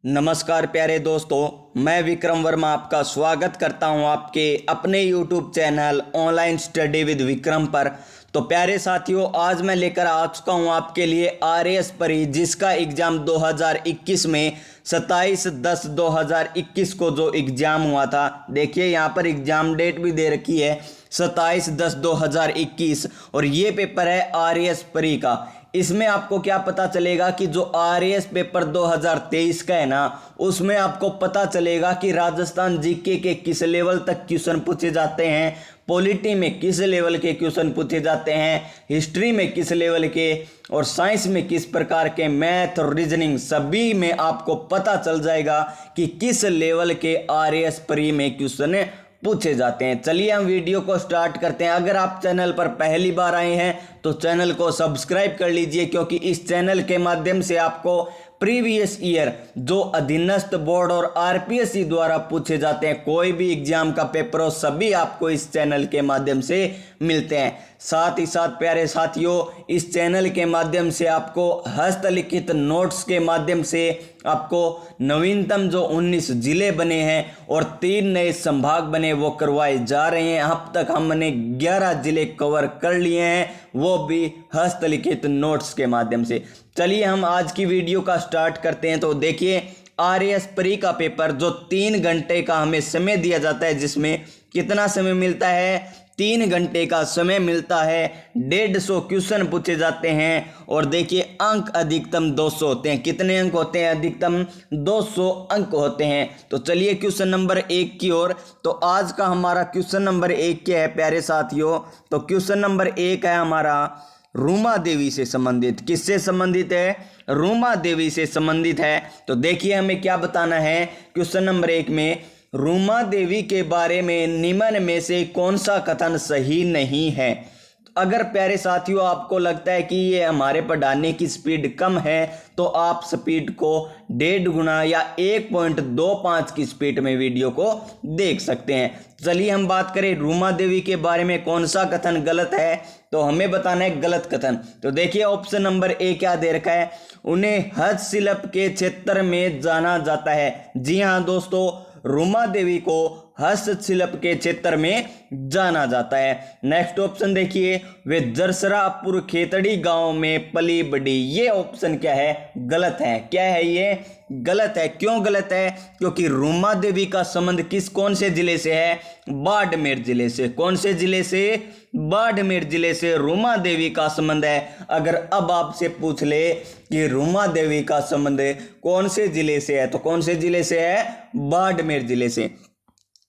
नमस्कार प्यारे दोस्तों, मैं विक्रम वर्मा आपका स्वागत करता हूं आपके अपने YouTube channel online study with Vikram पर। तो प्यारे साथियों, आज मैं लेकर आ चुका हूं आपके लिए RAS परी, जिसका एग्ज़ाम 2021 में 27/10/2021 को जो एग्ज़ाम हुआ था। देखिए यहाँ पर एग्ज़ाम डेट भी दे रखी है 27/10/2021 और ये पेपर है RAS परी का। इसमें आपको क्या पता चलेगा कि जो RAS पेपर 2023 का है ना, उसमें आपको पता चलेगा कि राजस्थान जीके के किस लेवल तक क्वेश्चन पूछे जाते हैं, पॉलिटी में किस लेवल के क्वेश्चन पूछे जाते हैं, हिस्ट्री में किस लेवल के और साइंस में किस प्रकार के, मैथ और रीजनिंग सभी में आपको पता चल जाएगा कि किस लेवल के RAS परी में क्वेश्चन पूछे जाते हैं। चलिए हम वीडियो को स्टार्ट करते हैं। अगर आप चैनल पर पहली बार आए हैं तो चैनल को सब्सक्राइब कर लीजिए, क्योंकि इस चैनल के माध्यम से आपको प्रीवियस ईयर जो अधीनस्थ बोर्ड और RPSC द्वारा पूछे जाते हैं, कोई भी एग्जाम का पेपर हो, सभी आपको इस चैनल के माध्यम से मिलते हैं। साथ ही साथ प्यारे साथियों, इस चैनल के माध्यम से आपको हस्तलिखित नोट्स के माध्यम से आपको नवीनतम जो 19 जिले बने हैं और 3 नए संभाग बने वो करवाए जा रहे हैं। अब तक हमने 11 जिले कवर कर लिए हैं, वो भी हस्तलिखित नोट्स के माध्यम से। चलिए हम आज की वीडियो का स्टार्ट करते हैं। तो देखिए, RAS परी का पेपर जो 3 घंटे का हमें समय दिया जाता है, जिसमें कितना समय मिलता है, 3 घंटे का समय मिलता है, 150 क्वेश्चन पूछे जाते हैं और देखिए अंक अधिकतम 200 होते हैं। कितने अंक होते हैं? अधिकतम 200 अंक होते हैं। तो चलिए क्वेश्चन नंबर 1 की ओर। तो आज का हमारा क्वेश्चन नंबर 1 क्या है प्यारे साथियों? तो क्वेश्चन नंबर 1 है हमारा रूमा देवी से संबंधित। किससे संबंधित है? रूमा देवी से संबंधित है। तो देखिए हमें क्या बताना है क्वेश्चन नंबर 1 में, रूमा देवी के बारे में निम्न में से कौन सा कथन सही नहीं है। अगर प्यारे साथियों आपको लगता है कि ये हमारे पढ़ाने की स्पीड कम है, तो आप स्पीड को 1.5 गुना या 1.25 की स्पीड में वीडियो को देख सकते हैं। चलिए हम बात करें रूमा देवी के बारे में कौन सा कथन गलत है, तो हमें बताना है गलत कथन। तो देखिए ऑप्शन नंबर A क्या दे रखा है, उन्हें हस्तशिल्प के क्षेत्र में जाना जाता है। जी हाँ दोस्तों, रूमा देवी को हस्तशिल्प के क्षेत्र में जाना जाता है। नेक्स्ट ऑप्शन देखिए, वे जरसरापुर खेतड़ी गांव में पली बढ़ी। ये ऑप्शन क्या है? गलत है। क्या है ये? गलत है। क्यों गलत है? क्योंकि रूमा देवी का संबंध कौन से जिले से है? बाड़मेर जिले से। कौन से जिले से? बाड़मेर जिले से रूमा देवी का संबंध है। अगर अब आपसे पूछ ले कि रूमा देवी का संबंध कौन से जिले से है, तो कौन से जिले से है? बाड़मेर जिले से।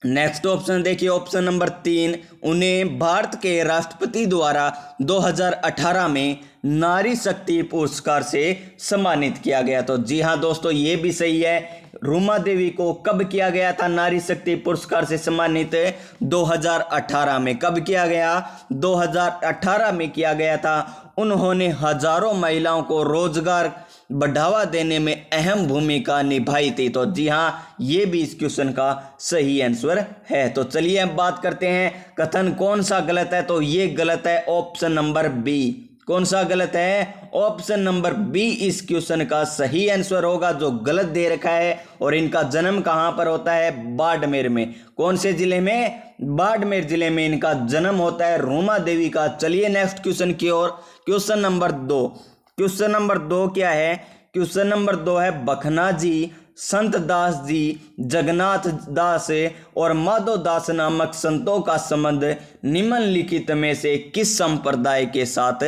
नेक्स्ट ऑप्शन देखिए, ऑप्शन नंबर 3, उन्हें भारत के राष्ट्रपति द्वारा 2018 में नारी शक्ति पुरस्कार से सम्मानित किया गया। तो जी हाँ दोस्तों, ये भी सही है। रूमा देवी को कब किया गया था नारी शक्ति पुरस्कार से सम्मानित? 2018 में। कब किया गया? 2018 में किया गया था। उन्होंने हजारों महिलाओं को रोजगार बढ़ावा देने में अहम भूमिका निभाई थी। तो जी हाँ, ये भी इस क्वेश्चन का सही आंसर है। तो चलिए अब बात करते हैं कथन कौन सा गलत है। तो ये गलत है ऑप्शन नंबर B। कौन सा गलत है? ऑप्शन नंबर B इस क्वेश्चन का सही आंसर होगा, जो गलत दे रखा है। और इनका जन्म कहां पर होता है? बाड़मेर में। कौन से जिले में? बाड़मेर जिले में इनका जन्म होता है रूमा देवी का। चलिए नेक्स्ट क्वेश्चन की ओर। Question number 2। क्वेश्चन नंबर 2 क्या है? क्वेश्चन नंबर 2 है, बखना जी, संत दास जी, जगन्नाथ दास और माधव दास नामक संतों का संबंध निम्नलिखित में से किस संप्रदाय के साथ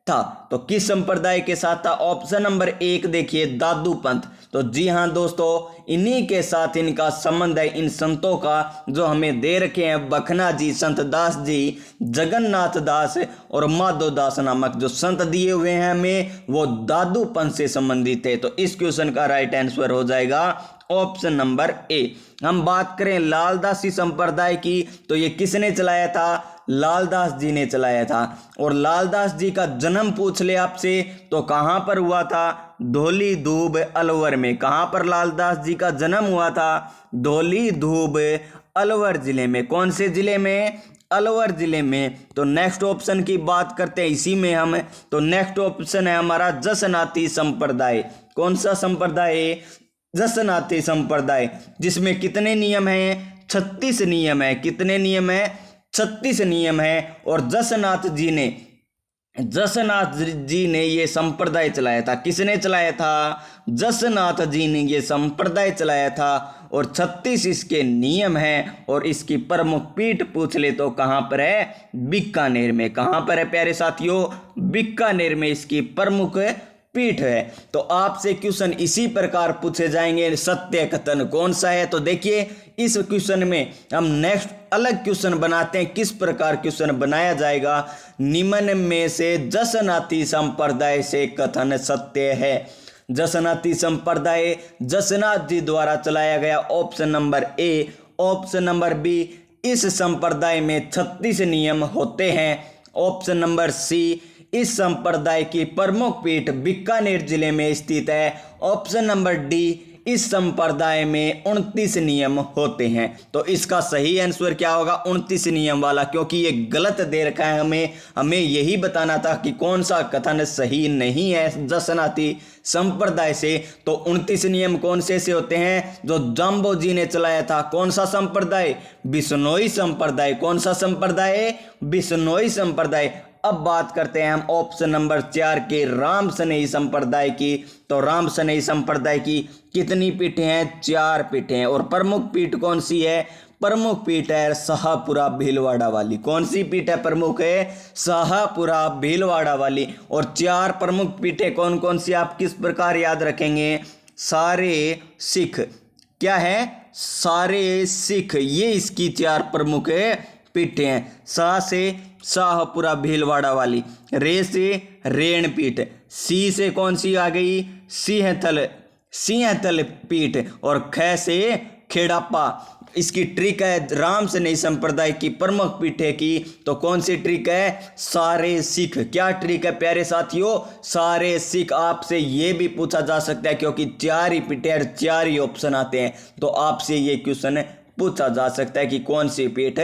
था? तो किस संप्रदाय के साथ था? ऑप्शन नंबर 1 देखिए, दादू पंथ। तो जी हाँ दोस्तों, इन्हीं के साथ इनका संबंध है, इन संतों का जो हमें दे रखे हैं, बखना जी, संत दास जी, जगन्नाथ दास और माधव दास नामक जो संत दिए हुए हैं हमें, वो दादू पंथ से संबंधित है। तो इस क्वेश्चन का राइट आंसर हो जाएगा ऑप्शन नंबर A। हम बात करें लालदासी संप्रदाय की, तो ये किसने चलाया था? लालदास जी ने चलाया था। और लालदास जी का जन्म पूछ ले आपसे तो कहां पर हुआ था? धौली धूब अलवर में। कहां पर लालदास जी का जन्म हुआ था? धौली धूब अलवर जिले में। कौन से जिले में? अलवर जिले में। तो नेक्स्ट ऑप्शन की बात करते हैं इसी में हम। तो नेक्स्ट ऑप्शन है हमारा जसनाती संप्रदाय। कौन सा संप्रदाय? जसनाती संप्रदाय, जिसमें कितने नियम हैं? 36 नियम है। कितने नियम है? 36 नियम है। और जसनाथ जी ने ये संप्रदाय चलाया था। किसने चलाया था? जसनाथ जी ने ये संप्रदाय चलाया था। और 36 इसके नियम हैं। और इसकी प्रमुख पीठ पूछ ले तो कहाँ पर है? बीकानेर में। कहाँ पर है प्यारे साथियों? बीकानेर में इसकी प्रमुख पीठ है। तो आपसे क्वेश्चन इसी प्रकार पूछे जाएंगे। सत्य कथन कौन सा है? तो देखिए इस क्वेश्चन में हम नेक्स्ट अलग क्वेश्चन बनाते हैं। किस प्रकार क्वेश्चन बनाया जाएगा? निम्न में से जसनाती संप्रदाय से कथन सत्य है। जसनाती संप्रदाय जसनाथ जी द्वारा चलाया गया। Option number A. Option number B, इस संप्रदाय में 36 नियम होते हैं। ऑप्शन नंबर सी, इस संप्रदाय की प्रमुख पीठ बीकानेर जिले में स्थित है। ऑप्शन नंबर डी, इस संप्रदाय में 29 नियम होते हैं। तो इसका सही आंसर क्या होगा? 29 नियम वाला, क्योंकि ये गलत दे रखा है। हमें यही बताना था कि कौन सा कथन सही नहीं है जसनाती संप्रदाय से। तो 29 नियम कौन से होते हैं? जो जाम्बो जी ने चलाया था। कौन सा संप्रदाय? बिश्नोई संप्रदाय। कौन सा संप्रदाय? बिश्नोई संप्रदाय। अब बात करते हैं हम ऑप्शन नंबर 4 के राम सनेही संप्रदाय की। तो राम सनेही संप्रदाय की कितनी पीठें हैं? 4 पीठें हैं। और प्रमुख पीठ कौन सी है? प्रमुख पीठ है शाहपुरा भीलवाड़ा वाली। कौन सी पीठ है प्रमुख? है शाहपुरा भीलवाड़ा वाली। और 4 प्रमुख पीठें कौन कौन सी आप किस प्रकार याद रखेंगे? सारे सिख। क्या है? सारे सिख। ये इसकी 4 प्रमुख पीठें हैं। शाह से शाहपुरा भीलवाड़ा वाली, रे से रेण पीठ, सी से कौन सी आ गई? सिंहतल पीठ। और ख से खेड़ापा। इसकी ट्रिक है राम सनेही संप्रदाय की प्रमुख पीठे की। तो कौन सी ट्रिक है? सारे सिख। क्या ट्रिक है प्यारे साथियों? सारे सिख। आपसे ये भी पूछा जा सकता है, क्योंकि 4 ही पीठे और 4 ही ऑप्शन आते हैं। तो आपसे ये क्वेश्चन पूछा जा सकता है कि कौन सी पीठ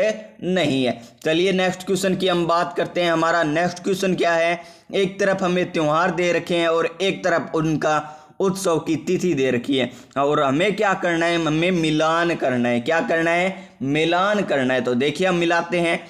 नहीं है। चलिए नेक्स्ट क्वेश्चन की हम बात करते हैं। हमारा नेक्स्ट क्वेश्चन क्या है? एक तरफ हमें त्योहार दे रखे हैं और एक तरफ उनका उत्सव की तिथि दे रखी है। और हमें क्या करना है? हमें मिलान करना है। क्या करना है? मिलान करना है। तो देखिए हम मिलाते हैं।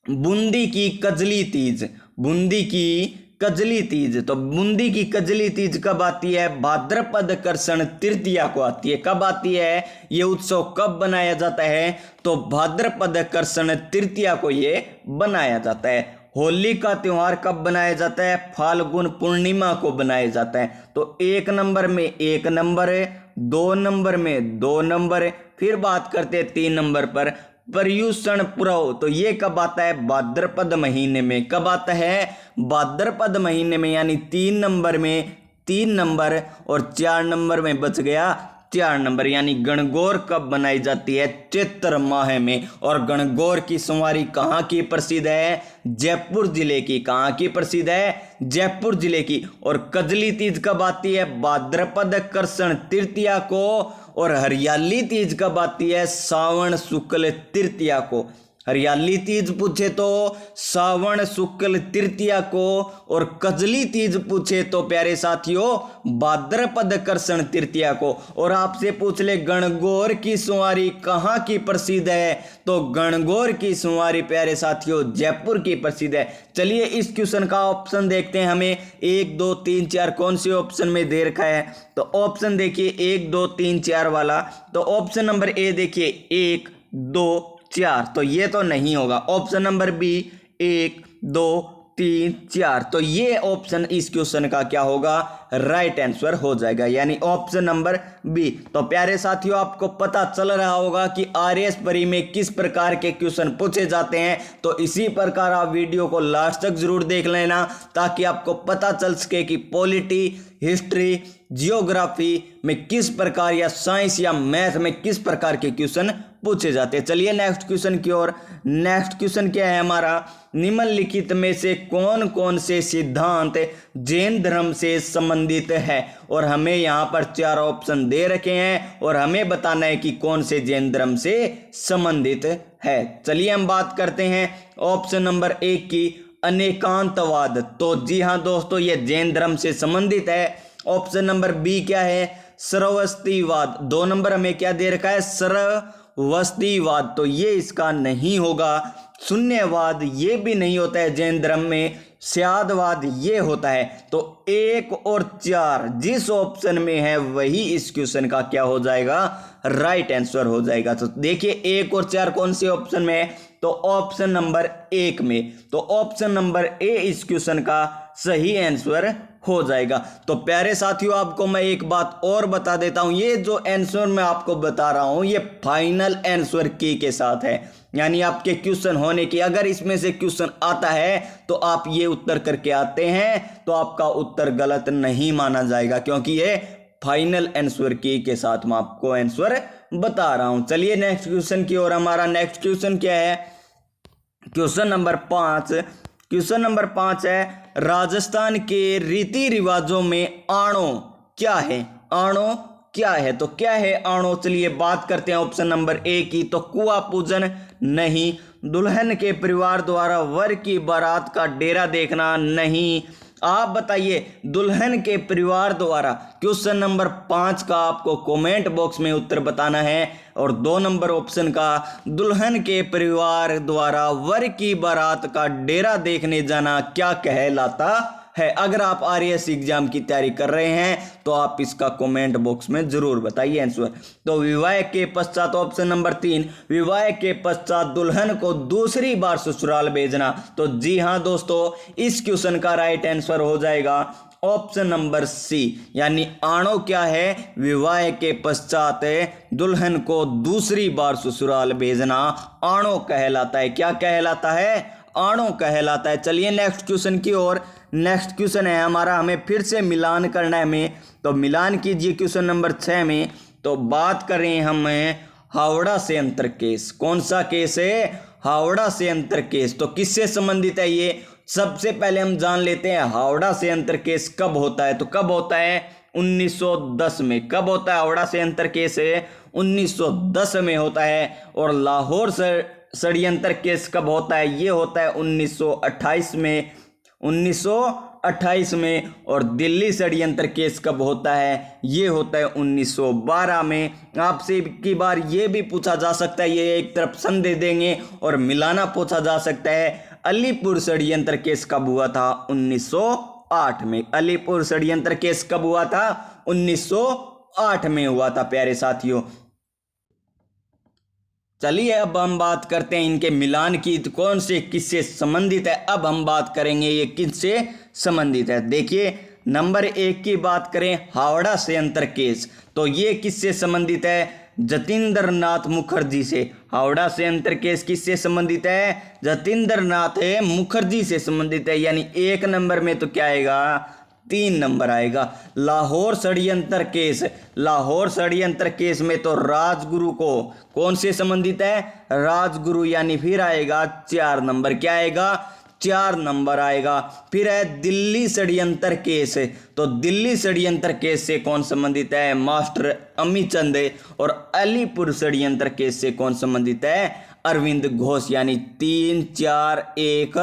बूंदी की कजली तीज। बूंदी की कजली तीज। तो बूंदी की कजली तीज कब आती है? भाद्रपद कृष्ण तृतीया को आती है। कब आती है? ये उत्सव कब बनाया जाता है? तो भाद्रपद कृष्ण तृतीया को ये बनाया जाता है। होली का त्योहार कब बनाया जाता है? फाल्गुन पूर्णिमा को बनाया जाता है। तो 1 नंबर में 1 नंबर है, 2 नंबर में 2 नंबर है। फिर बात करते हैं 3 नंबर पर पर्युषण पर्व। तो ये कब आता है? भाद्रपद महीने में। कब आता है? भाद्रपद महीने में। यानी 3 नंबर में 3 नंबर और 4 नंबर में बच गया 4 नंबर। यानी गणगौर कब बनाई जाती है? चैत्र माह में। और गणगौर की सवारी कहाँ की प्रसिद्ध है? जयपुर जिले की। कहाँ की प्रसिद्ध है? जयपुर जिले की। और कजली तीज कब आती है? भाद्रपद कृष्ण तृतीया को। और हरियाली तीज कब आती है? सावन शुक्ल तृतीया को। हरियाली तीज पूछे तो सावन शुक्ल तृतीया को। और कजली तीज पूछे तो प्यारे साथियों भाद्रपद कृष्ण तृतीया को। और आपसे पूछ ले गणगौर की सवारी कहाँ की प्रसिद्ध है? तो गणगौर की सवारी प्यारे साथियों जयपुर की प्रसिद्ध है। चलिए इस क्वेश्चन का ऑप्शन देखते हैं। हमें 1 2 3 4 कौन से ऑप्शन में दे रखा है? तो ऑप्शन देखिए 1 2 3 4 वाला। तो ऑप्शन नंबर ए देखिए 1 2 4। तो ये तो नहीं होगा। Option number B 1 2 3 4। तो ये ऑप्शन इस क्वेश्चन का क्या होगा? राइट आंसर हो जाएगा, यानी ऑप्शन नंबर बी। तो प्यारे साथियों आपको पता चल रहा होगा कि आरएएस परी में किस प्रकार के क्वेश्चन पूछे जाते हैं। तो इसी प्रकार आप वीडियो को लास्ट तक जरूर देख लेना, ताकि आपको पता चल सके कि पॉलिटी, हिस्ट्री, जियोग्राफी में किस प्रकार या साइंस या मैथ में किस प्रकार के क्वेश्चन पूछे जाते हैं। चलिए नेक्स्ट क्वेश्चन की ओर। नेक्स्ट क्वेश्चन क्या है हमारा? निम्नलिखित में से कौन कौन से सिद्धांत जैन धर्म से संबंधित है? और हमें यहाँ पर 4 ऑप्शन दे रखे हैं और हमें बताना है कि कौन से जैन धर्म से संबंधित है। चलिए हम बात करते हैं ऑप्शन नंबर 1 की, अनेकांतवाद। तो जी हाँ दोस्तों, ये जैन धर्म से संबंधित है। ऑप्शन नंबर बी क्या है? श्रावस्तीवाद। 2 नंबर हमें क्या दे रखा है, श्रावस्तीवाद, तो ये इसका नहीं होगा। शून्यवाद ये भी नहीं होता है जैन धर्म में। स्यादवाद ये होता है। तो 1 और 4 जिस ऑप्शन में है वही इस क्वेश्चन का क्या हो जाएगा, राइट आंसर हो जाएगा। तो देखिए 1 और 4 कौन से ऑप्शन में है, तो ऑप्शन नंबर 1 में। तो ऑप्शन नंबर ए इस क्वेश्चन का सही आंसर हो जाएगा। तो प्यारे साथियों, आपको मैं एक बात और बता देता हूं, ये जो आंसर मैं आपको बता रहा हूं ये फाइनल आंसर की के साथ है, यानी आपके क्वेश्चन होने की, अगर इसमें से क्वेश्चन आता है तो आप ये उत्तर करके आते हैं तो आपका उत्तर गलत नहीं माना जाएगा, क्योंकि ये फाइनल आंसर की के साथ मैं आपको आंसर बता रहा हूं। चलिए नेक्स्ट क्वेश्चन की ओर। हमारा नेक्स्ट क्वेश्चन क्या है, क्वेश्चन नंबर 5। क्वेश्चन नंबर 5 है, राजस्थान के रीति रिवाजों में आणो क्या है, आणो क्या है। तो क्या है आणो, चलिए बात करते हैं ऑप्शन नंबर ए की। तो कुआं पूजन नहीं, दुल्हन के परिवार द्वारा वर की बारात का डेरा देखना नहीं। आप बताइए दुल्हन के परिवार द्वारा। क्वेश्चन नंबर 5 का आपको कमेंट बॉक्स में उत्तर बताना है, और 2 नंबर ऑप्शन का दुल्हन के परिवार द्वारा वर की बारात का डेरा देखने जाना क्या कहलाता है। अगर आप आरएएस एग्जाम की तैयारी कर रहे हैं तो आप इसका कमेंट बॉक्स में जरूर बताइए आंसर। तो विवाह के पश्चात, ऑप्शन नंबर 3, विवाह के पश्चात दुल्हन को दूसरी बार ससुराल भेजना। तो जी हां दोस्तों, इस क्वेश्चन का राइट आंसर हो जाएगा ऑप्शन नंबर सी, यानी आणो क्या है, विवाह के पश्चात दुल्हन को दूसरी बार ससुराल भेजना आणो कहलाता है। क्या कहलाता है, आणो कहलाता है। चलिए नेक्स्ट क्वेश्चन की ओर। नेक्स्ट क्वेश्चन है हमारा, हमें फिर से मिलान करना है हमें, तो मिलान कीजिए क्वेश्चन नंबर 6 में। तो बात करें हम हावड़ा से अंतर केस। कौन सा केस है, हावड़ा से अंतर केस। तो किससे संबंधित है ये, सबसे पहले हम जान लेते हैं हावड़ा से अंतर केस कब होता है। तो कब होता है, 1910 में। कब होता है हावड़ा से अंतर केस, 1910 में होता है। और लाहौर से षड्यंत्र केस कब होता है, ये होता है 1928 में, 1928 में। और दिल्ली षड्यंत्र केस कब होता है, ये होता है 1912 में। आपसे की बार ये भी पूछा जा सकता है, ये एक तरफ सन दे देंगे और मिलाना पूछा जा सकता है, अलीपुर षड्यंत्र केस कब हुआ था, 1908 में। अलीपुर षड्यंत्र केस कब हुआ था, 1908 में हुआ था प्यारे साथियों। चलिए अब हम बात करते हैं इनके मिलान की, तो कौन से किससे संबंधित है। अब हम बात करेंगे ये किससे संबंधित है। देखिए नंबर 1 की बात करें, हावड़ा से अंतर केस, तो ये किससे संबंधित है, जतिंद्र नाथ मुखर्जी से। हावड़ा से अंतर केस किससे संबंधित है, जतिंद्र नाथ मुखर्जी से संबंधित है, यानी 1 नंबर में तो क्या आएगा, 3 नंबर आएगा। लाहौर षड्यंत्र केस, लाहौर षड्यंत्र केस में तो राजगुरु को कौन से संबंधित है, राजगुरु, यानी फिर आएगा 4 नंबर। क्या आएगा, 4 नंबर आएगा। फिर है दिल्ली षड्यंत्र केस, तो दिल्ली षड्यंत्र केस से कौन संबंधित है, मास्टर अमीचंद। और अलीपुर षड्यंत्र केस से कौन संबंधित है, अरविंद घोष, यानी 3 4 1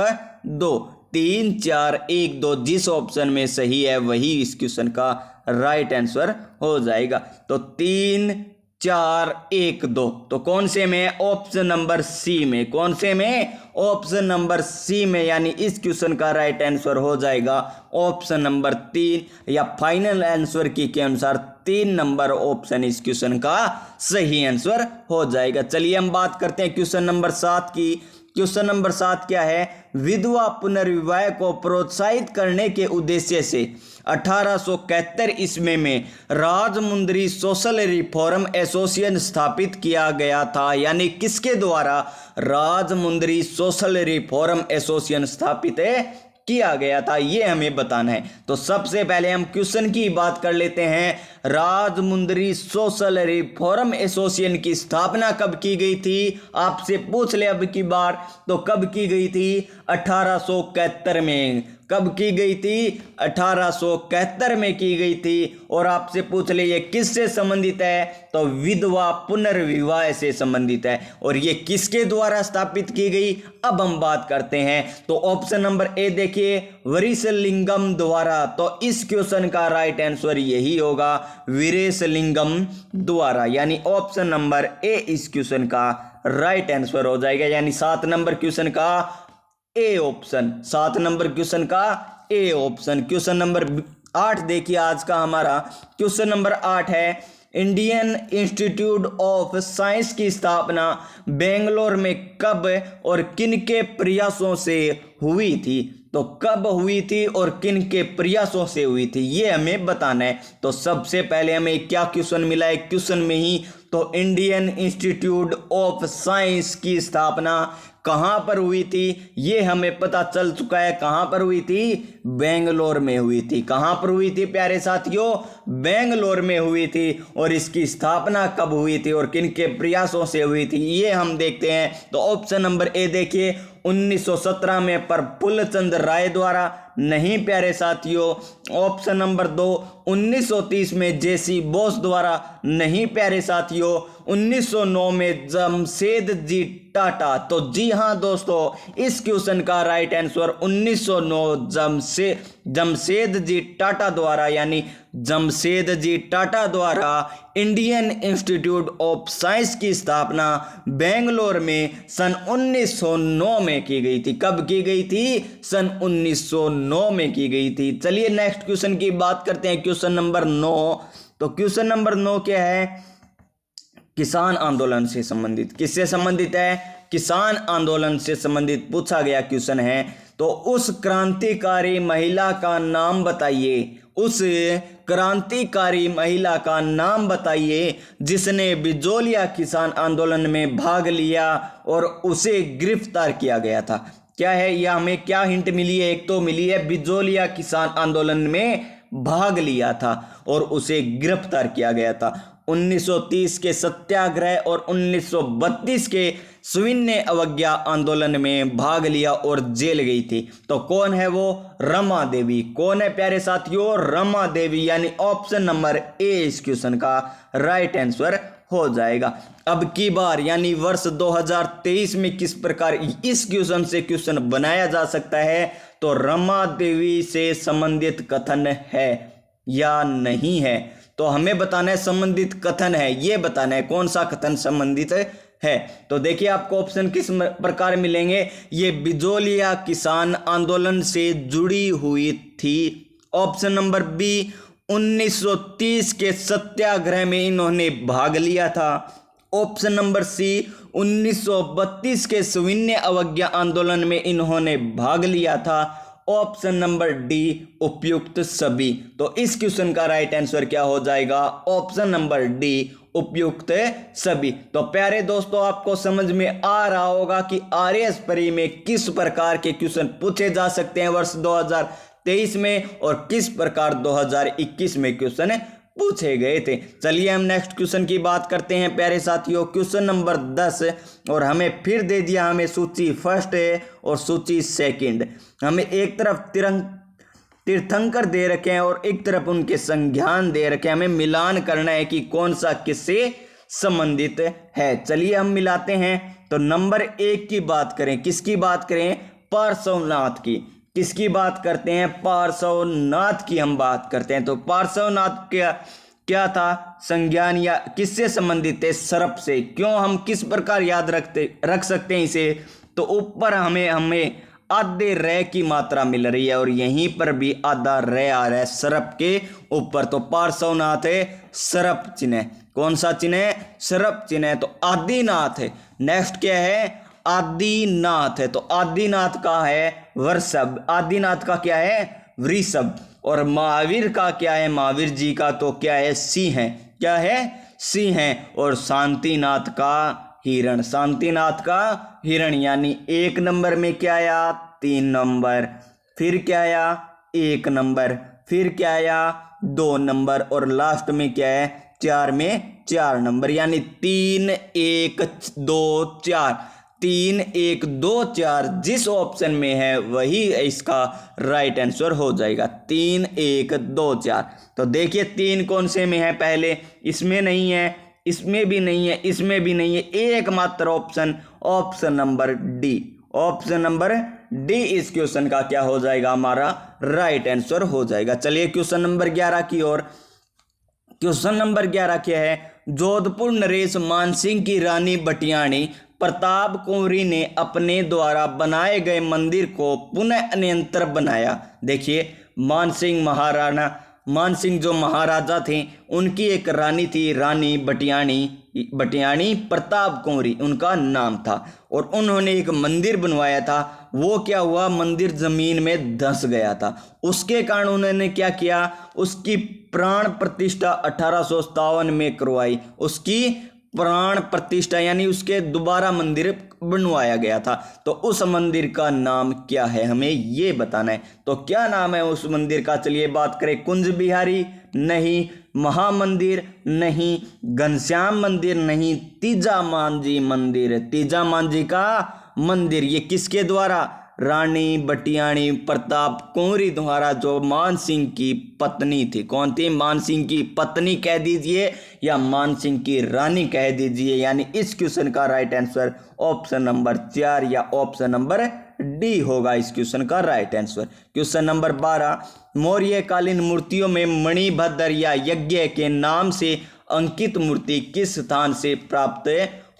2, 3 4 1 2 जिस ऑप्शन में सही है वही इस क्वेश्चन का राइट आंसर हो जाएगा। तो 3 4 1 2, तो कौन से में, ऑप्शन नंबर सी में। कौन से में, ऑप्शन नंबर सी में, यानी इस क्वेश्चन का राइट आंसर हो जाएगा ऑप्शन नंबर 3, या फाइनल आंसर की के अनुसार 3 नंबर ऑप्शन इस क्वेश्चन का सही आंसर हो जाएगा। चलिए हम बात करते हैं क्वेश्चन नंबर 7 की। क्वेश्चन नंबर 7 क्या है, विधवा पुनर्विवाह को प्रोत्साहित करने के उद्देश्य से 1871 ईस्वी में राजमुंद्री सोशल रिफॉर्म एसोसिएशन स्थापित किया गया था। यानी किसके द्वारा, राजमुंद्री सोशल रिफॉर्म एसोसिएशन स्थापित किया गया था, ये हमें बताना है। तो सबसे पहले हम क्वेश्चन की बात कर लेते हैं, राजमुंद्री सोशल रिफॉर्म एसोसिएशन की स्थापना कब की गई थी, आपसे पूछ ले अब की बार, तो कब की गई थी, 1871 में। कब की गई थी? 1871 में की गई थी। और आपसे पूछ ले ये किससे संबंधित है? तो विधवा पुनर्विवाह से संबंधित है। और ये किसके द्वारा स्थापित की गई? अब हम बात करते हैं। तो ऑप्शन नंबर ए देखिए, वीरेशलिंगम द्वारा। तो इस क्वेश्चन का राइट आंसर यही होगा, वीरेशलिंगम द्वारा, यानी ऑप्शन नंबर ए इस क्वेश्चन का राइट आंसर हो जाएगा। यानी 7 नंबर क्वेश्चन का ए ऑप्शन, 7 नंबर क्वेश्चन का ए ऑप्शन। क्वेश्चन नंबर 8 देखिए, आज का हमारा क्वेश्चन नंबर 8 है, इंडियन इंस्टीट्यूट ऑफ साइंस की स्थापना बेंगलोर में कब और किन के प्रयासों से हुई थी? तो कब हुई थी और किन के प्रयासों से हुई थी, ये हमें बताना है। तो सबसे पहले हमें क्या क्वेश्चन मिला है क्वेश्चन में ही? तो इंडियन इंस्टीट्यूट ऑफ साइंस की स्थापना कहाँ पर हुई थी, ये हमें पता चल चुका है। कहाँ पर हुई थी? बेंगलोर में हुई थी। कहाँ पर हुई थी प्यारे साथियों? बेंगलोर में हुई थी। और इसकी स्थापना कब हुई थी और किन के प्रयासों से हुई थी, ये हम देखते हैं। तो ऑप्शन नंबर ए देखिए, 1917 में प्रफुल्ल चंद्र राय द्वारा। नहीं प्यारे साथियों। ऑप्शन नंबर 2, 1930 में जेसी बोस द्वारा। नहीं प्यारे साथियों। 1909 में जमशेदजी टाटा। तो जी हाँ दोस्तों, इस क्वेश्चन का राइट आंसर 1909 जमशेदजी टाटा द्वारा, यानी जमशेदजी टाटा द्वारा इंडियन इंस्टीट्यूट ऑफ साइंस की स्थापना बेंगलोर में सन 1909 में की गई थी। कब की गई थी? सन 1909 में की गई थी। चलिए नेक्स्ट क्वेश्चन की बात करते हैं, क्वेश्चन नंबर 9। तो क्वेश्चन नंबर 9 क्या है? किसान आंदोलन से संबंधित। किससे संबंधित है? किसान आंदोलन से संबंधित पूछा गया क्वेश्चन है। तो उस क्रांतिकारी महिला का नाम बताइए। उस क्रांतिकारी महिला का नाम बताइए जिसने बिजोलिया किसान आंदोलन में भाग लिया और उसे गिरफ्तार किया गया था। क्या है यह? हमें क्या हिंट मिली है? एक तो मिली है बिजोलिया किसान आंदोलन में भाग लिया था और उसे गिरफ्तार किया गया था। 1930 के सत्याग्रह और 1932 के सविनय अवज्ञा आंदोलन में भाग लिया और जेल गई थी। तो कौन है वो? रमा देवी। कौन है प्यारे साथियों? रमा देवी, यानी ऑप्शन नंबर ए इस क्वेश्चन का राइट आंसर हो जाएगा। अब की बार यानी वर्ष 2023 में किस प्रकार इस क्वेश्चन से क्वेश्चन बनाया जा सकता है? तो रमा देवी से संबंधित कथन है या नहीं है? तो हमें बताना है संबंधित कथन है, ये बताना है कौन सा कथन संबंधित है। तो देखिए आपको ऑप्शन किस प्रकार मिलेंगे। ये बिजोलिया किसान आंदोलन से जुड़ी हुई थी। ऑप्शन नंबर बी, 1930 के सत्याग्रह में इन्होंने भाग लिया था। ऑप्शन नंबर सी, 1932 के सविनय अवज्ञा आंदोलन में इन्होंने भाग लिया था। ऑप्शन नंबर डी, उपयुक्त सभी। तो इस क्वेश्चन का राइट आंसर क्या हो जाएगा? ऑप्शन नंबर डी, उपयुक्त सभी। तो प्यारे दोस्तों, आपको समझ में आ रहा होगा कि आरएएस परी में किस प्रकार के क्वेश्चन पूछे जा सकते हैं वर्ष 2023 में और किस प्रकार 2021 में क्वेश्चन पूछे गए थे। चलिए हम नेक्स्ट क्वेश्चन की बात करते हैं प्यारे साथियों। क्वेश्चन नंबर 10, और हमें फिर दे दिया हमें सूची फर्स्ट है और सूची सेकंड। हमें एक तरफ तीर्थंकर दे रखे हैं और एक तरफ उनके संज्ञान दे रखे हैं। हमें मिलान करना है कि कौन सा किससे संबंधित है। चलिए हम मिलाते हैं। तो नंबर 1 की बात करें, किसकी बात करें? पार्श्वनाथ की। किसकी बात करते हैं? पार्श्वनाथ की हम बात करते हैं। तो पार्श्वनाथ क्या था? संज्ञान या किससे संबंधित है? सर्प से। क्यों? हम किस प्रकार याद रख सकते हैं इसे? तो ऊपर हमें आधे रे की मात्रा मिल रही है और यहीं पर भी आधा रे आ रहा है सर्प के ऊपर। तो पार्श्वनाथ है सर्प चिन्ह। कौन सा चिन्ह है? सर्प चिन्ह है। तो आदिनाथ है। नेक्स्ट क्या है? आदिनाथ है। तो आदिनाथ का है वृषभ। आदिनाथ का क्या है? वृषभ। और महावीर का क्या है? महावीर जी का तो क्या है? सिंह है। क्या है? सिंह है। और शांतिनाथ का हिरण। शांतिनाथ का हिरण, यानी 1 नंबर में क्या आया? 3 नंबर। फिर क्या आया? 1 नंबर। फिर क्या आया? 2 नंबर। और लास्ट में क्या है? 4 में 4 नंबर, यानी 3 1 2 4। 3124 जिस ऑप्शन में है वही इसका राइट आंसर हो जाएगा। 3124। तो देखिए 3 कौन से में है, पहले इसमें नहीं है, इसमें भी नहीं है, इसमें भी नहीं है, एकमात्र option number D. Option number D इस क्वेश्चन का क्या हो जाएगा, हमारा राइट आंसर हो जाएगा। चलिए क्वेश्चन नंबर 11 की ओर। क्वेश्चन नंबर 11 क्या है, जोधपुर नरेश मानसिंह की रानी बटियाणी प्रताप कुंवरी ने अपने द्वारा बनाए गए मंदिर को पुनः अन्यंतर बनाया। देखिए मानसिंह जो महाराजा थे उनकी एक रानी थी, रानी बटियाणी प्रताप कुंवरी उनका नाम था, और उन्होंने एक मंदिर बनवाया था। वो क्या हुआ, मंदिर जमीन में धंस गया था। उसके कारण उन्होंने क्या किया, उसकी प्राण प्रतिष्ठा 1857 में करवाई। उसकी प्राण प्रतिष्ठा यानी उसके दोबारा मंदिर बनवाया गया था। तो उस मंदिर का नाम क्या है, हमें ये बताना है। तो क्या नाम है उस मंदिर का, चलिए बात करें। कुंज बिहारी नहीं, महामंदिर नहीं, घनश्याम मंदिर नहीं, तीजा मांझी मंदिर। तीजा मांझी का मंदिर, ये किसके द्वारा, रानी बटियाणी प्रताप कुंवरी द्वारा, जो मानसिंह की पत्नी थी। कौन थी, मानसिंह की पत्नी कह दीजिए या मानसिंह की रानी कह दीजिए। यानी इस क्वेश्चन का राइट आंसर ऑप्शन नंबर 4 या ऑप्शन नंबर डी होगा इस क्वेश्चन का राइट आंसर। क्वेश्चन नंबर 12, मौर्यकालीन मूर्तियों में मणिभद्र या यज्ञ के नाम से अंकित मूर्ति किस स्थान से प्राप्त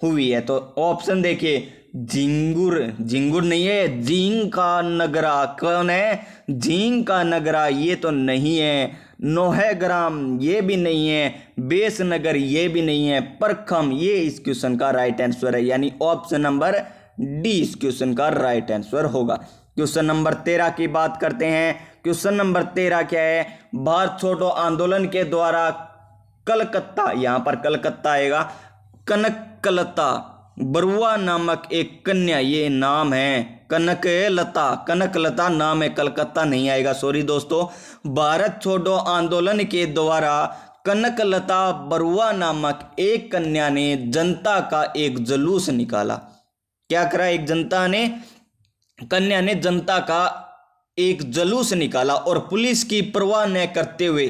हुई है। तो ऑप्शन देखिए, झिंगुर नहीं है, झींग का नगरा। कौन है, झींग का नगरा, ये तो नहीं है। नोहग्राम ये भी नहीं है, बेसनगर ये भी नहीं है, परखम ये इस क्वेश्चन का राइट आंसर है। यानी ऑप्शन नंबर डी इस क्वेश्चन का राइट आंसर होगा। क्वेश्चन नंबर 13 की बात करते हैं। क्वेश्चन नंबर 13 क्या है, भारत छोड़ो आंदोलन के द्वारा कलकत्ता, यहां पर कलकत्ता आएगा, कनकलता बरुआ नामक एक कन्या, ये नाम है कनकलता नाम है, कलकत्ता नहीं आएगा, सॉरी दोस्तों। भारत छोड़ो आंदोलन के द्वारा कनकलता बरुआ नामक एक कन्या ने जनता का एक जुलूस निकाला। क्या करा, एक कन्या ने जनता का एक जुलूस निकाला और पुलिस की परवाह न करते हुए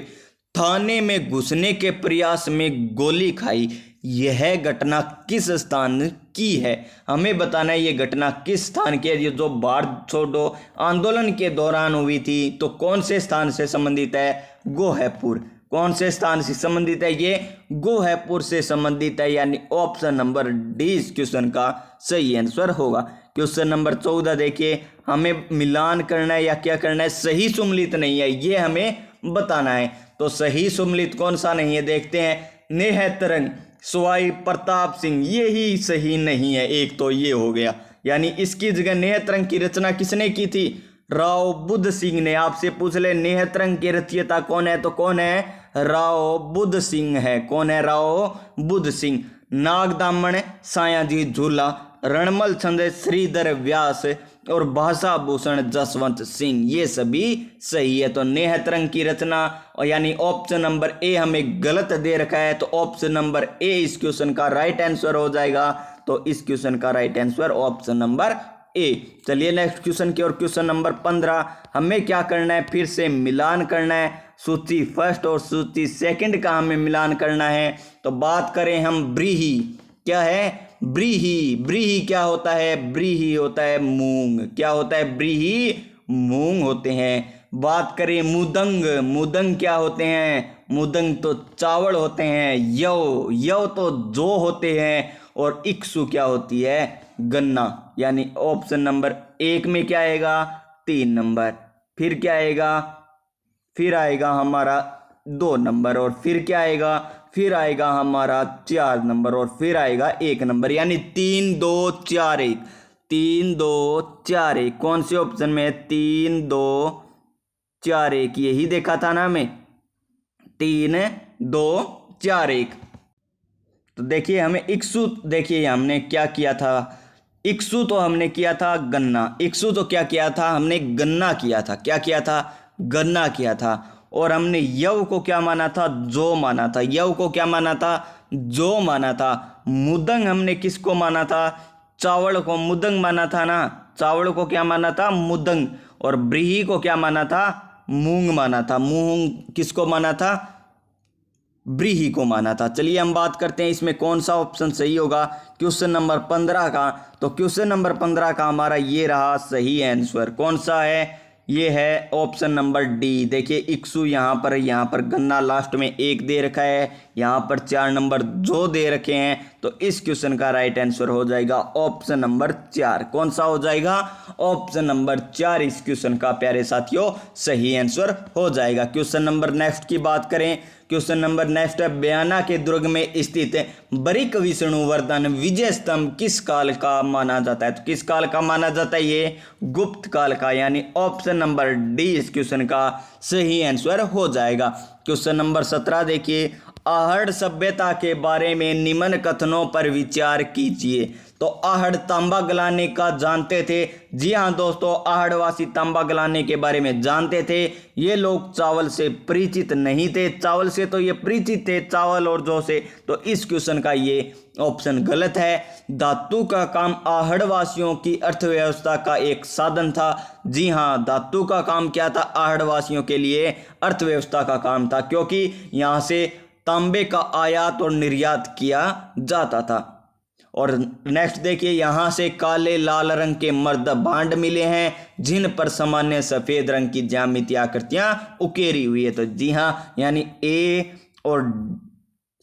थाने में घुसने के प्रयास में गोली खाई। यह घटना किस स्थान की है, हमें बताना है ये घटना किस स्थान की है। ये जो भारत छोड़ो आंदोलन के दौरान हुई थी, तो कौन से स्थान से संबंधित है, गोहपुर। कौन से स्थान से संबंधित है, ये गोहपुर से संबंधित है। यानी ऑप्शन नंबर डी इस क्वेश्चन का सही आंसर होगा। क्वेश्चन नंबर 14 देखिए, हमें मिलान करना है या क्या करना है, सही सुमलित नहीं है ये हमें बताना है। तो सही सुमलित कौन सा नहीं है, देखते हैं। नेहतरंग सवाई प्रताप सिंह, ये ही सही नहीं है, एक तो ये हो गया। यानी इसकी जगह नेहतरंग की रचना किसने की थी, राव बुद्ध सिंह ने। आपसे पूछ ले नेहतरंग के रचयिता कौन है, तो कौन है, राव बुद्ध सिंह है। कौन है, राव बुद्ध सिंह। नागदामन सायाजी झूला, रणमल छंद श्रीधर व्यास और भाषा भूषण जसवंत सिंह, ये सभी सही है। तो नेहतरंग की रचना, और यानी ऑप्शन नंबर ए हमें गलत दे रखा है, तो ऑप्शन नंबर ए इस क्वेश्चन का राइट आंसर हो जाएगा। तो इस क्वेश्चन का राइट आंसर ऑप्शन नंबर ए। चलिए नेक्स्ट क्वेश्चन की ओर। क्वेश्चन नंबर 15, हमें क्या करना है, फिर से मिलान करना है। सूची फर्स्ट और सूची सेकंड का हमें मिलान करना है। तो बात करें हम ब्रीही, क्या है, ब्रीही क्या होता है, ब्रीही होता है मूंग। क्या होता है, ब्रीही मूंग होते हैं। बात करें मुदंग क्या होते हैं, मुदंग तो चावल होते हैं। यव तो जौ होते हैं। और इक्सु क्या होती है, गन्ना। यानी ऑप्शन नंबर 1 में क्या आएगा, 3 नंबर, फिर क्या आएगा, फिर आएगा हमारा 2 नंबर, और फिर क्या आएगा, फिर आएगा हमारा 4 नंबर, और फिर आएगा 1 नंबर। यानी 3 2 4 1, 3 2 4 1 कौन से ऑप्शन में है, 3 2 4 1 यही देखा था ना हमें, 3 2 4 1। तो देखिए हमें इक्सु, देखिए हमने क्या किया था, इक्सु तो हमने किया था गन्ना, इक्सु तो क्या किया था हमने, गन्ना किया था। क्या किया था, गन्ना किया था। और हमने यव को क्या माना था, जो माना था। यव को क्या माना था, जो माना था। मुदंग हमने किसको माना था, चावल को मुदंग माना था ना, चावल को क्या माना था, मुदंग, और ब्रीही को क्या माना था, मूंग माना था। मूंग किसको माना था, ब्रीही को माना था। चलिए हम बात करते हैं इसमें कौन सा ऑप्शन सही होगा क्वेश्चन नंबर 15 का। तो क्वेश्चन नंबर 15 का हमारा ये रहा सही आंसर। कौन सा है, ये है ऑप्शन नंबर डी। देखिए इक्सू यहाँ पर गन्ना लास्ट में 1 दे रखा है, यहाँ पर 4 नंबर जो दे रखे हैं, तो इस क्वेश्चन का राइट आंसर हो जाएगा ऑप्शन नंबर 4। कौन सा हो जाएगा, ऑप्शन नंबर 4 इस क्वेश्चन का प्यारे साथियों सही आंसर हो जाएगा। क्वेश्चन नंबर नेक्स्ट की बात करें, क्वेश्चन नंबर नेक्स्ट है, बयाना के दुर्ग में स्थित बरिक विष्णुवर्धन विजय स्तंभ किस काल का माना जाता है। तो किस काल का माना जाता है, ये गुप्त काल का, यानी ऑप्शन नंबर डी इस क्वेश्चन का सही आंसर हो जाएगा। क्वेश्चन नंबर 17 देखिए, आहड़ सभ्यता के बारे में निम्न कथनों पर विचार कीजिए। तो आहड़ तांबा गलाने का जानते थे। जी हाँ दोस्तों, आहड़वासी तांबा गलाने के बारे में जानते थे। ये लोग चावल से परिचित नहीं थे, चावल से तो ये परिचित थे, चावल और जौ से। तो इस क्वेश्चन का ये ऑप्शन गलत है। धातु का काम आहड़वासियों की अर्थव्यवस्था का एक साधन था। जी हाँ, धातु का काम क्या था, आहड़वासियों के लिए अर्थव्यवस्था का काम था, क्योंकि यहाँ से तांबे का आयात और निर्यात किया जाता था। और नेक्स्ट देखिए, यहाँ से काले लाल रंग के मर्द भांड मिले हैं जिन पर सामान्य सफेद रंग की ज्यामितीय आकृतियां उकेरी हुई है। तो जी हाँ, यानी ए और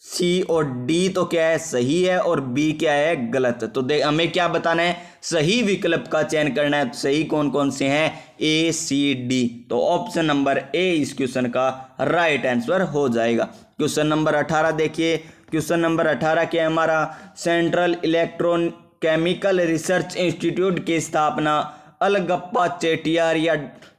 सी और डी तो क्या है, सही है, और बी क्या है, गलत। तो हमें क्या बताना है, सही विकल्प का चयन करना है। तो सही कौन कौन से हैं, ए सी डी। तो ऑप्शन नंबर ए इस क्वेश्चन का राइट आंसर हो जाएगा। क्वेश्चन नंबर 18 देखिए, क्वेश्चन नंबर 18 के हमारा, सेंट्रल इलेक्ट्रोकेमिकल रिसर्च इंस्टीट्यूट की स्थापना अलगप्पा चेटियार या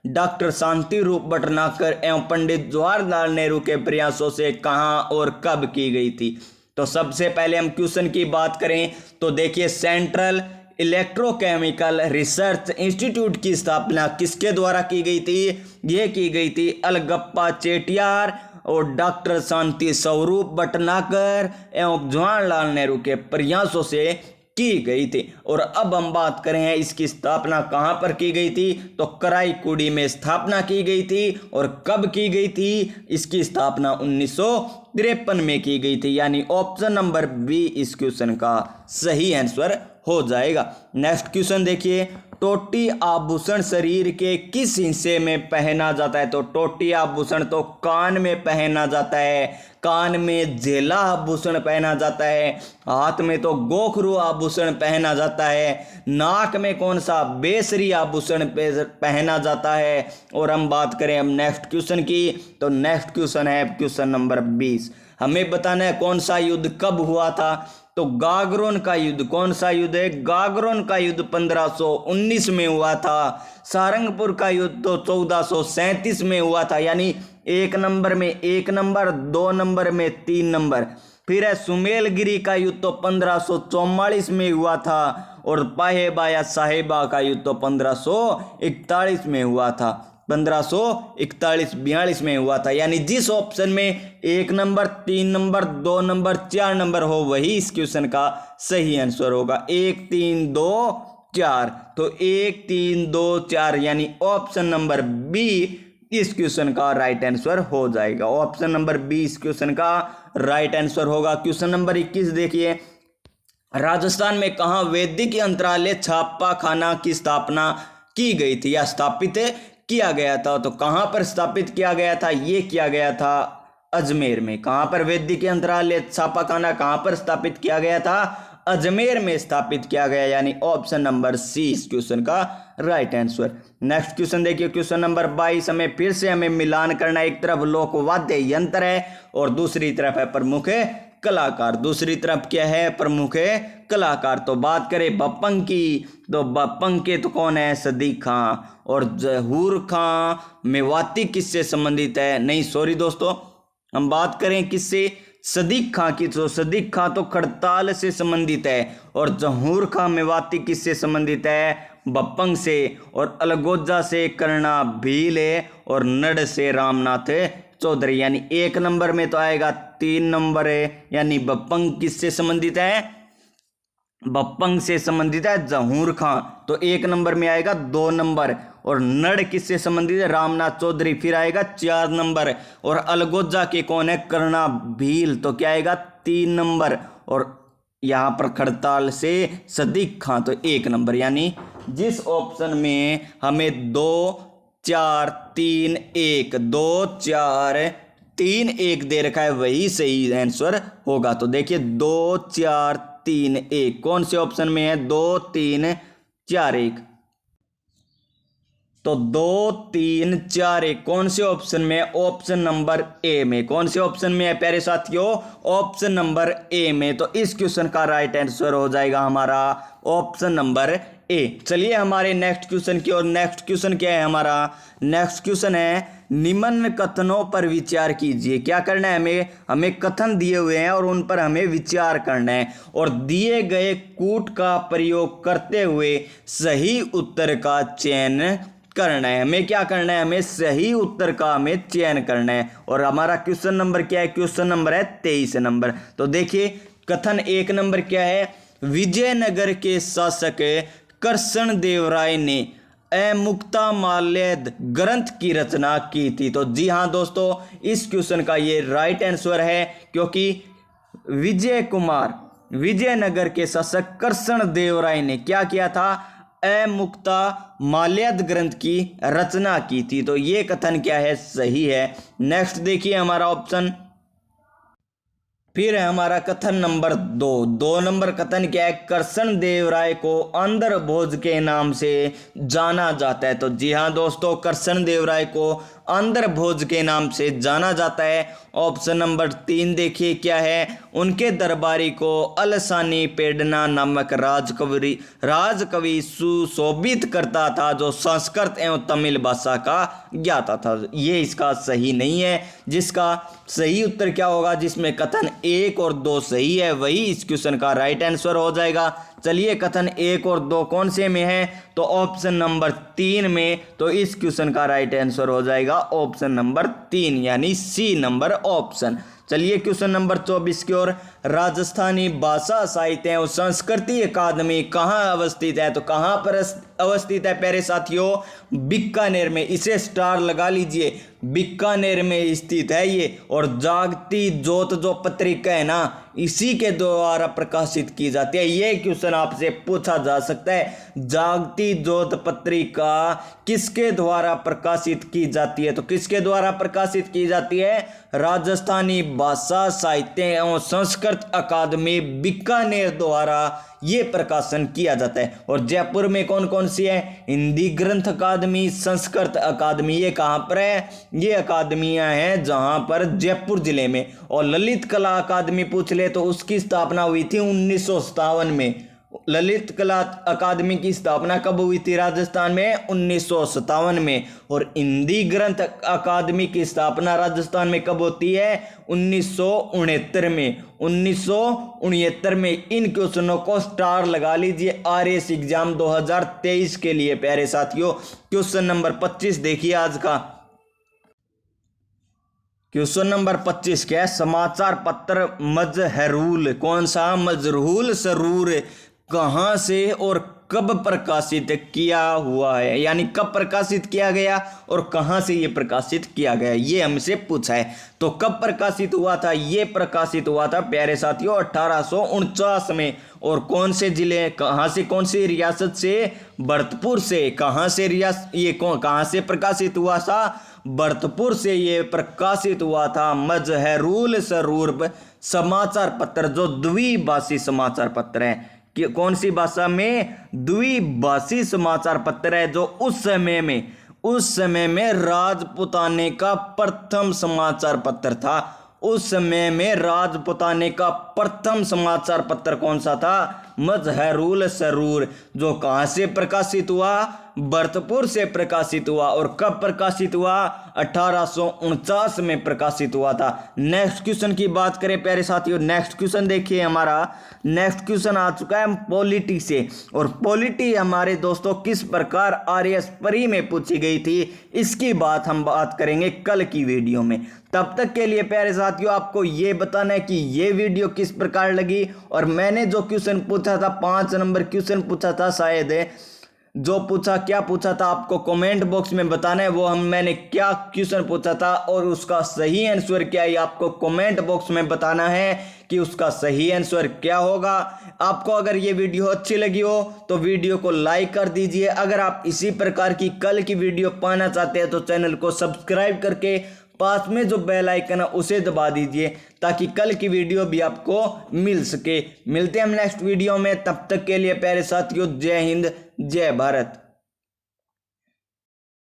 डॉक्टर शांति रूप भटनागर एवं पंडित जवाहरलाल नेहरू के प्रयासों से कहां और कब की गई थी। तो सबसे पहले हम क्वेश्चन की बात करें तो देखिए, सेंट्रल इलेक्ट्रोकेमिकल रिसर्च इंस्टीट्यूट की स्थापना किसके द्वारा की गई थी, ये की गई थी अलगप्पा चेटियार और डॉक्टर शांति स्वरूप भटनागर एवं जवाहरलाल नेहरू के प्रयासों से की गई थी। और अब हम बात करें इसकी स्थापना कहां पर की गई थी, तो कराईकुड़ी में स्थापना की गई थी। और कब की गई थी, इसकी स्थापना 1953 में की गई थी, यानी ऑप्शन नंबर बी इस क्वेश्चन का सही आंसर हो जाएगा। नेक्स्ट क्वेश्चन देखिए, टोटी आभूषण शरीर के किस हिस्से में पहना जाता है। तो टोटी आभूषण तो कान में पहना जाता है, कान में झेला आभूषण पहना जाता है, हाथ में तो गोखरू आभूषण पहना जाता है, नाक में कौन सा, बेसरी आभूषण पहना जाता है। और हम बात करें अब नेक्स्ट क्वेश्चन की, तो नेक्स्ट क्वेश्चन है क्वेश्चन नंबर 20। हमें बताना है कौन सा युद्ध कब हुआ था। तो गागरोन का युद्ध, कौन सा युद्ध है, गागरोन का युद्ध 1519 में हुआ था। सारंगपुर का युद्ध तो 1437 में हुआ था, यानी 1 नंबर में 1 नंबर, 2 नंबर में 3 नंबर। फिर है सुमेलगिरी का युद्ध तो 1544 में हुआ था। और पाहेबा या साहेबा का युद्ध तो 1541 में हुआ था, 1541-42 में हुआ था। यानी जिस ऑप्शन में 1 नंबर, 3 नंबर, 2 नंबर, 4 नंबर हो वही इस क्वेश्चन का सही आंसर होगा। 1 3 2 4, तो 1 3 2 4 यानी ऑप्शन नंबर बी इस क्वेश्चन का राइट आंसर हो जाएगा। ऑप्शन नंबर बी इस क्वेश्चन का राइट आंसर होगा। क्वेश्चन नंबर 21 देखिए, राजस्थान में कहाँ वैदिक अंतरालय छापा खाना की स्थापना की गई थी या स्थापित किया गया था। तो कहां पर स्थापित किया गया था, ये किया गया था अजमेर में। कहां पर वैदिक अंतरालय छापाखाना कहां पर स्थापित किया गया था, अजमेर में स्थापित किया गया, यानी ऑप्शन नंबर सी इस क्वेश्चन का राइट आंसर। नेक्स्ट क्वेश्चन देखिए, क्वेश्चन नंबर 22 हमें फिर से मिलान करना। एक तरफ लोक वाद्य यंत्र है और दूसरी तरफ है प्रमुख कलाकार। दूसरी तरफ क्या है, प्रमुख कलाकार। तो बात करें बप्पन की, तो बप्पन के तो कौन है, सदीक खां। और जहूर खां मेवाती किससे संबंधित है, नहीं सॉरी दोस्तों, हम बात करें किससे, सदीक खां की। तो सदीक खां तो खड़ताल से संबंधित है। और जहूर खां मेवाती किससे संबंधित है, बप्पन से। और अलगोजा से करना भील है और नड़ से रामनाथ चौधरी। यानी 1 नंबर में तो आएगा 3 नंबर है, यानी बप्पन किससे संबंधित है, बप्पंग से संबंधित है जहूर खां, तो 1 नंबर में आएगा 2 नंबर। और नड़ किससे संबंधित है? रामनाथ चौधरी, फिर आएगा 4 नंबर। और अलगोजा के कौन है? कर्णा भील, तो क्या आएगा? 3 नंबर। और यहाँ पर खड़ताल से सदीक खां, तो 1 नंबर। यानी जिस ऑप्शन में हमें 2 4 3 1 2 4 3 1 दे रखा है वही सही आंसर होगा। तो देखिए 2 4 3 1 कौन से ऑप्शन में है? 2 3 4 1। तो 2 3 4 1 कौन से ऑप्शन में? ऑप्शन नंबर ए में। कौन से ऑप्शन में है प्यारे साथियों? ऑप्शन नंबर ए में। तो इस क्वेश्चन का राइट आंसर हो जाएगा हमारा ऑप्शन नंबर ए। चलिए हमारे नेक्स्ट क्वेश्चन की ओर। नेक्स्ट क्वेश्चन क्या है हमारा? नेक्स्ट क्वेश्चन है निम्न कथनों पर विचार कीजिए। क्या करना है हमें कथन दिए हुए हैं और उन पर हमें विचार करना है और दिए गए कूट का प्रयोग करते हुए सही उत्तर का चयन करना है। हमें क्या करना है? हमें सही उत्तर का हमें चयन करना है। और हमारा क्वेश्चन नंबर क्या है? क्वेश्चन नंबर है 23 नंबर। तो देखिए कथन 1 नंबर क्या है? विजयनगर के शासक कृष्ण देव राय ने अमुक्तमाल्यद ग्रंथ की रचना की थी। तो जी हाँ दोस्तों, इस क्वेश्चन का ये राइट आंसर है, क्योंकि विजयनगर के शासक कृष्ण देव राय ने क्या किया था? अमुक्तमाल्यद ग्रंथ की रचना की थी। तो ये कथन क्या है? सही है। नेक्स्ट देखिए हमारा ऑप्शन, फिर है हमारा कथन नंबर 2 नंबर कथन क्या है? कृष्ण देव राय को आंध्र भोज के नाम से जाना जाता है। तो जी हाँ दोस्तों, कृष्ण देव राय को आंध्र भोज के नाम से जाना जाता है। ऑप्शन नंबर 3 देखिए क्या है? उनके दरबारी को अलसानी पेडना नामक राजकवि सुशोभित करता था, जो संस्कृत एवं तमिल भाषा का ज्ञाता था। ये इसका सही नहीं है। जिसका सही उत्तर क्या होगा? जिसमें कथन 1 और 2 सही है वही इस क्वेश्चन का राइट आंसर हो जाएगा। चलिए कथन 1 और 2 कौन से में है? तो ऑप्शन नंबर 3 में। तो इस क्वेश्चन का राइट आंसर हो जाएगा ऑप्शन नंबर 3 यानी सी नंबर ऑप्शन। चलिए क्वेश्चन नंबर 24 की ओर। राजस्थानी भाषा साहित्य एवं संस्कृति अकादमी कहाँ अवस्थित है? तो कहाँ पर अवस्थित है प्यारे साथियों? बीकानेर में। इसे स्टार लगा लीजिए, बीकानेर में स्थित है ये। और जागती ज्योत जो पत्रिका है ना, इसी के द्वारा प्रकाशित की जाती है। ये क्वेश्चन आपसे पूछा जा सकता है, जागती ज्योत पत्रिका किसके द्वारा प्रकाशित की जाती है? तो किसके द्वारा प्रकाशित की जाती है? राजस्थानी भाषा साहित्य एवं संस्कृत अकादमी बीकानेर द्वारा ये प्रकाशन किया जाता है। और जयपुर में कौन कौन सी है? हिंदी ग्रंथ अकादमी, संस्कृत अकादमी। ये कहाँ पर है? ये अकादमियां हैं जहां पर जयपुर जिले में। और ललित कला अकादमी पूछ ले तो उसकी स्थापना हुई थी 1957 में। ललित कला अकादमी की स्थापना कब हुई थी? राजस्थान में 1957 में। और हिंदी ग्रंथ अकादमी की स्थापना राजस्थान में कब होती है? 1969 में। 1969 में। इन क्वेश्चनों को स्टार लगा लीजिए आरएस एग्जाम 2023 के लिए प्यारे साथियों। क्वेश्चन नंबर 25 देखिए आज का। क्वेश्चन नंबर 25 क्या है? समाचार पत्र मजहरूल, कौन सा? मजरूल सरूर कहां से और कब प्रकाशित किया हुआ है? यानी कब प्रकाशित किया गया और कहां से ये प्रकाशित किया गया, ये हमसे पूछा है। तो कब प्रकाशित हुआ था? ये प्रकाशित हुआ था प्यारे साथियों 1849 में। और कौन से जिले, कहां से, कौन सी रियासत से? भरतपुर से। कहां से कहां से प्रकाशित हुआ था? भरतपुर से ये प्रकाशित हुआ था मजहरूल सरूर समाचार पत्र, जो द्विभाषी समाचार पत्र है। कि कौन सी भाषा में? द्विभाषी समाचार पत्र है, जो उस समय में राजपुताने का प्रथम समाचार पत्र था। उस समय में राजपुताने का प्रथम समाचार पत्र कौन सा था? मजहरूल सरूर, जो कहां से प्रकाशित हुआ? भरतपुर से प्रकाशित हुआ। और कब प्रकाशित हुआ? 1849 में प्रकाशित हुआ था। नेक्स्ट क्वेश्चन की बात करें प्यारे साथियों, नेक्स्ट क्वेश्चन देखिए, हमारा नेक्स्ट क्वेश्चन आ चुका है पॉलिटी से। और पॉलिटी हमारे दोस्तों किस प्रकार आरएएस प्री में पूछी गई थी, इसकी हम बात करेंगे कल की वीडियो में। तब तक के लिए प्यारे साथियों आपको ये बताना है कि ये वीडियो किस प्रकार लगी। और मैंने जो क्वेश्चन पूछा था, 5 नंबर क्वेश्चन पूछा था, शायद जो पूछा, क्या पूछा था आपको कमेंट बॉक्स में बताना है। मैंने क्या क्वेश्चन पूछा था और उसका सही आंसर क्या है, आपको कमेंट बॉक्स में बताना है कि उसका सही आंसर क्या होगा। आपको अगर ये वीडियो अच्छी लगी हो तो वीडियो को लाइक कर दीजिए। अगर आप इसी प्रकार की कल की वीडियो पाना चाहते हैं तो चैनल को सब्सक्राइब करके पास में जो बेल आइकन है उसे दबा दीजिए, ताकि कल की वीडियो भी आपको मिल सके। मिलते हैं हम नेक्स्ट वीडियो में, तब तक के लिए प्यारे साथियों जय हिंद जय भारत।